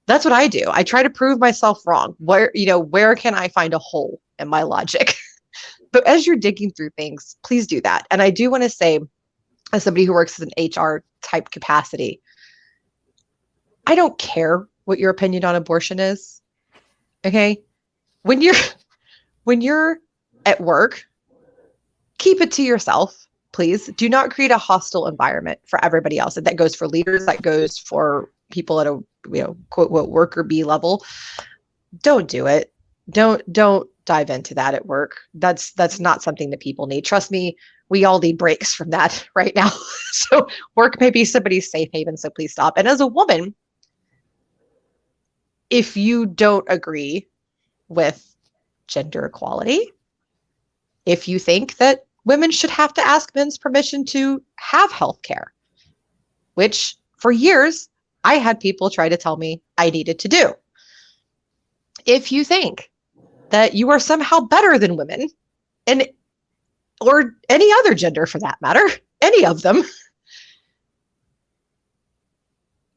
That's what I do. I try to prove myself wrong. Where can I find a hole in my logic? But as you're digging through things, please do that. And I do want to say, as somebody who works in an HR type capacity, I don't care what your opinion on abortion is. Okay? When you're at work, keep it to yourself, please. Do not create a hostile environment for everybody else. And that goes for leaders, that goes for people at a quote worker bee level. Don't do it. Don't dive into that at work. That's not something that people need. Trust me, we all need breaks from that right now. So work may be somebody's safe haven, so please stop. And as a woman, if you don't agree with gender equality, if you think that women should have to ask men's permission to have health care, which for years I had people try to tell me I needed to do. If you think that you are somehow better than women, or any other gender for that matter, any of them,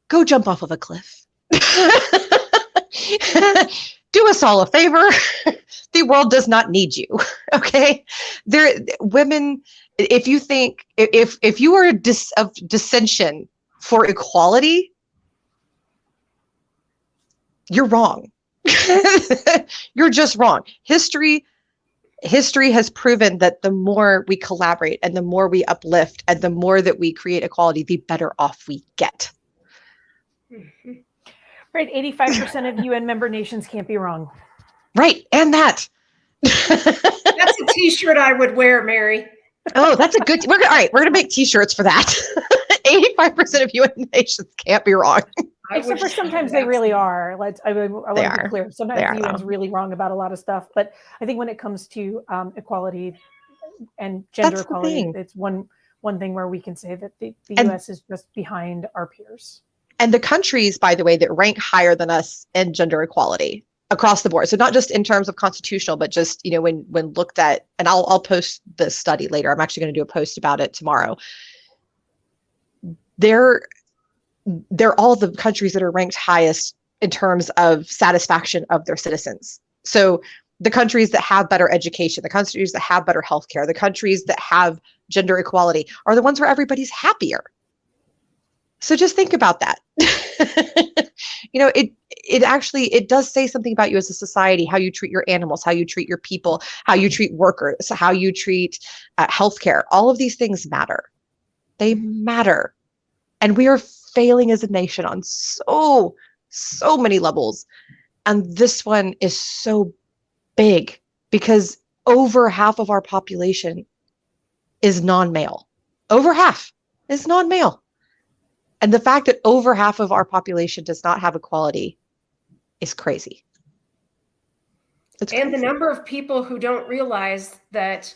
go jump off of a cliff. Do us all a favor. The world does not need you. Okay? Women, if you think, if you are of dissension for equality, you're wrong. You're just wrong. History has proven that the more we collaborate and the more we uplift and the more that we create equality, the better off we get. Right. 85% of UN member nations can't be wrong. Right. And that. That's a t-shirt I would wear, Mary. Oh, that's a good. All right. We're going to make t-shirts for that. 85% of UN nations can't be wrong. Except for sometimes they really are. I want to be clear. Sometimes the UN's really wrong about a lot of stuff. But I think when it comes to equality and gender equality, it's one thing where we can say that the US is just behind our peers. And the countries, by the way, that rank higher than us in gender equality across the board. So not just in terms of constitutional, but just, when looked at, and I'll post this study later. I'm actually going to do a post about it tomorrow. They're all the countries that are ranked highest in terms of satisfaction of their citizens. So the countries that have better education, the countries that have better healthcare, the countries that have gender equality are the ones where everybody's happier. So just think about that. It does say something about you as a society, how you treat your animals, how you treat your people, how you treat workers, how you treat healthcare. All of these things matter. They matter. And we are failing as a nation on so many levels. And this one is so big because over half of our population is non-male. Over half is non-male. And the fact that over half of our population does not have equality is crazy. And the number of people who don't realize that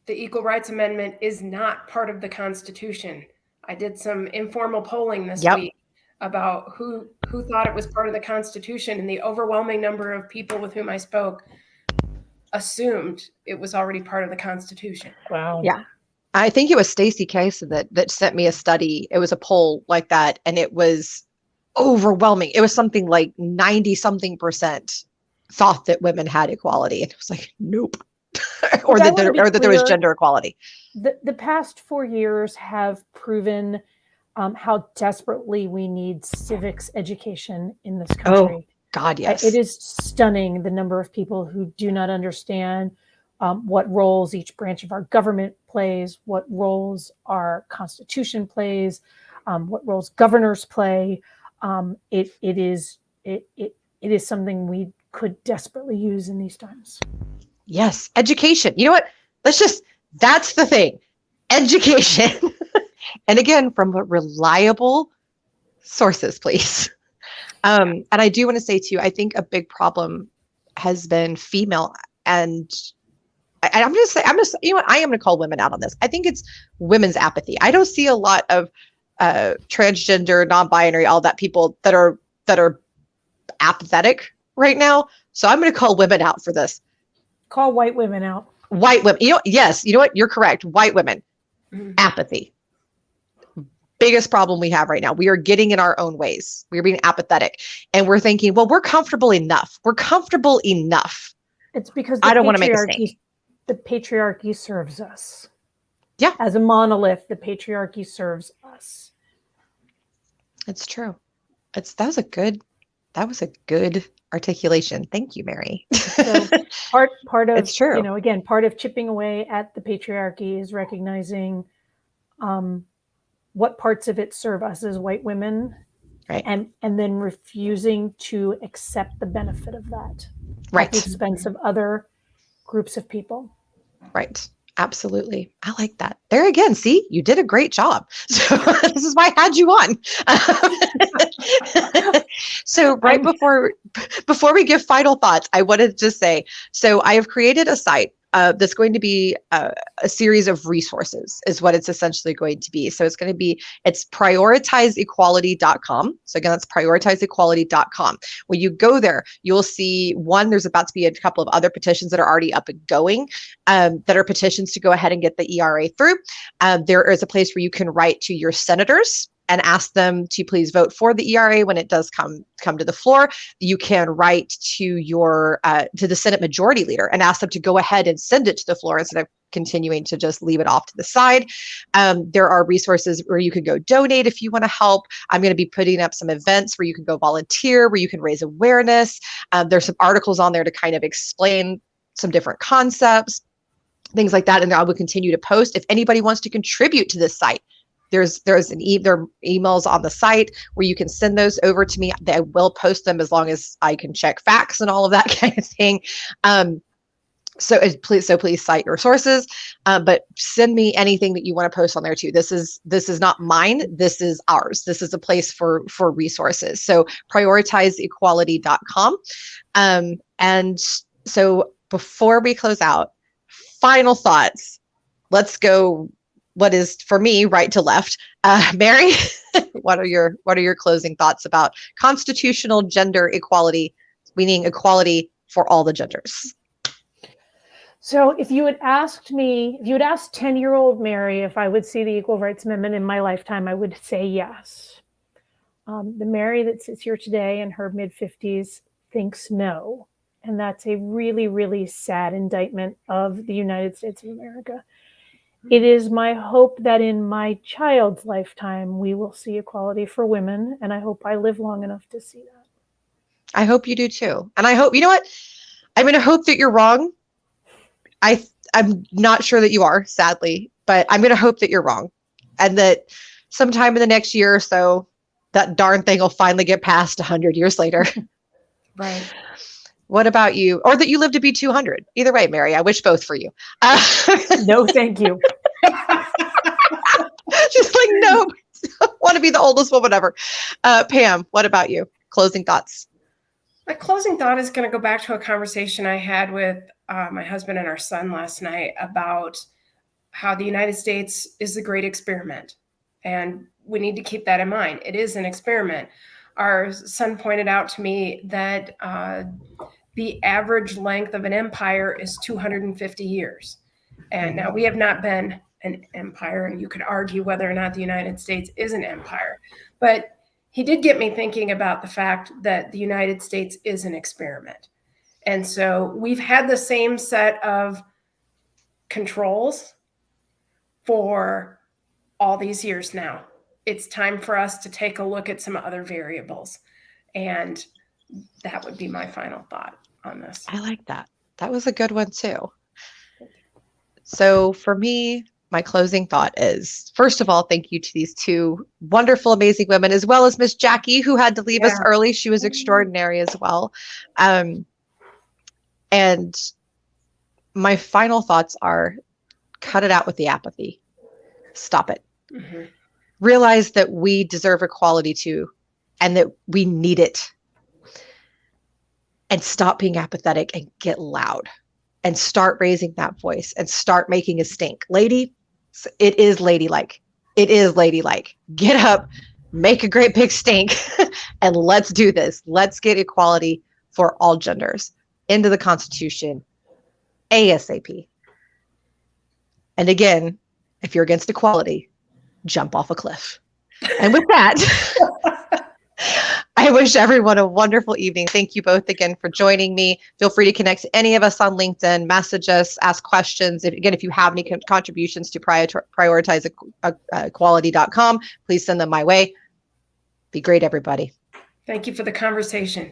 the Equal Rights Amendment is not part of the Constitution. I did some informal polling this week about who thought it was part of the Constitution, and the overwhelming number of people with whom I spoke assumed it was already part of the Constitution. Wow. Yeah. I think it was Stacey Case that sent me a study. It was a poll like that, and it was overwhelming. It was something like 90-something% thought that women had equality. And it was like, nope. or that there was gender equality. The past 4 years have proven how desperately we need civics education in this country. Oh, God, yes. It is stunning the number of people who do not understand what roles each branch of our government plays, what roles our Constitution plays, what roles governors play. It is something we could desperately use in these times. Yes, education. You know what? That's the thing. Education. And again, from reliable sources, please. And I do want to say too, I think a big problem has been female, and I'm just you know what? I am going to call women out on this. I think it's women's apathy. I don't see a lot of transgender, non-binary, all that people that are apathetic right now. So I'm going to call women out for this. Call white women out. White women. Yes. You know what? You're correct. White women. Apathy. Biggest problem we have right now. We are getting in our own ways. We're being apathetic, and we're thinking, well, we're comfortable enough. We're comfortable enough. It's because I don't want to make a mistake. The patriarchy serves us. Yeah. As a monolith, the patriarchy serves us. It's true. That was a good articulation. Thank you, Mary. So part of, it's true. Again, part of chipping away at the patriarchy is recognizing what parts of it serve us as white women, right? And then refusing to accept the benefit of that, right, at the expense of other groups of people. Right. Absolutely. I like that. There again, see, you did a great job. So this is why I had you on. So right before we give final thoughts, I wanted to just say, so I have created a site that's going to be a series of resources is what it's essentially going to be. So it's prioritizeequality.com. So again, that's prioritizeequality.com. When you go there, you'll see there's about to be a couple of other petitions that are already up and going that are petitions to go ahead and get the ERA through. There is a place where you can write to your senators and ask them to please vote for the ERA when it does come to the floor. You can write to to the Senate Majority Leader and ask them to go ahead and send it to the floor instead of continuing to just leave it off to the side. There are resources where you can go donate if you want to help. I'm going to be putting up some events where you can go volunteer, where you can raise awareness. There's some articles on there to kind of explain some different concepts, things like that. And I will continue to post. If anybody wants to contribute to this site, there are emails on the site where you can send those over to me. I will post them as long as I can check facts and all of that kind of thing. So please cite your sources, but send me anything that you want to post on there too. This is not mine. This is ours. This is a place for resources. So prioritizeequality.com. And so before we close out, final thoughts. Let's go. What is for me right to left? Mary, what are your closing thoughts about constitutional gender equality, meaning equality for all the genders? So if you had asked 10-year-old Mary if I would see the Equal Rights Amendment in my lifetime, I would say yes. The Mary that sits here today in her mid-50s thinks no. And that's a really, really sad indictment of the United States of America. It is my hope that in my child's lifetime, we will see equality for women. And I hope I live long enough to see that. I hope you do too. And I hope, you know what? I'm going to hope that you're wrong. I'm not sure that you are, sadly, but I'm going to hope that you're wrong. And that sometime in the next year or so, that darn thing will finally get passed 100 years later. Right. What about you? Or that you live to be 200. Either way, Mary, I wish both for you. No, thank you. Just like, no, I want to be the oldest woman ever. Pam, what about you? Closing thoughts. My closing thought is going to go back to a conversation I had with my husband and our son last night about how the United States is the great experiment. And we need to keep that in mind. It is an experiment. Our son pointed out to me that the average length of an empire is 250 years. And now we have not been an empire, and you could argue whether or not the United States is an empire. But he did get me thinking about the fact that the United States is an experiment. And so we've had the same set of controls for all these years now. It's time for us to take a look at some other variables. And that would be my final thought on this. I like that. That was a good one too. So for me, my closing thought is, first of all, thank you to these two wonderful, amazing women, as well as Miss Jackie, who had to leave us early. She was extraordinary as well. And my final thoughts are, cut it out with the apathy. Stop it. Mm-hmm. Realize that we deserve equality too, and that we need it. And stop being apathetic and get loud and start raising that voice and start making a stink. Lady, it is ladylike. It is ladylike. Get up, make a great big stink, and let's do this. Let's get equality for all genders into the Constitution ASAP. And again, if you're against equality, jump off a cliff. And with that, I wish everyone a wonderful evening. Thank you both again for joining me. Feel free to connect to any of us on LinkedIn, message us, ask questions. If you have any contributions to prioritizeequality.com, please send them my way. Be great, everybody. Thank you for the conversation.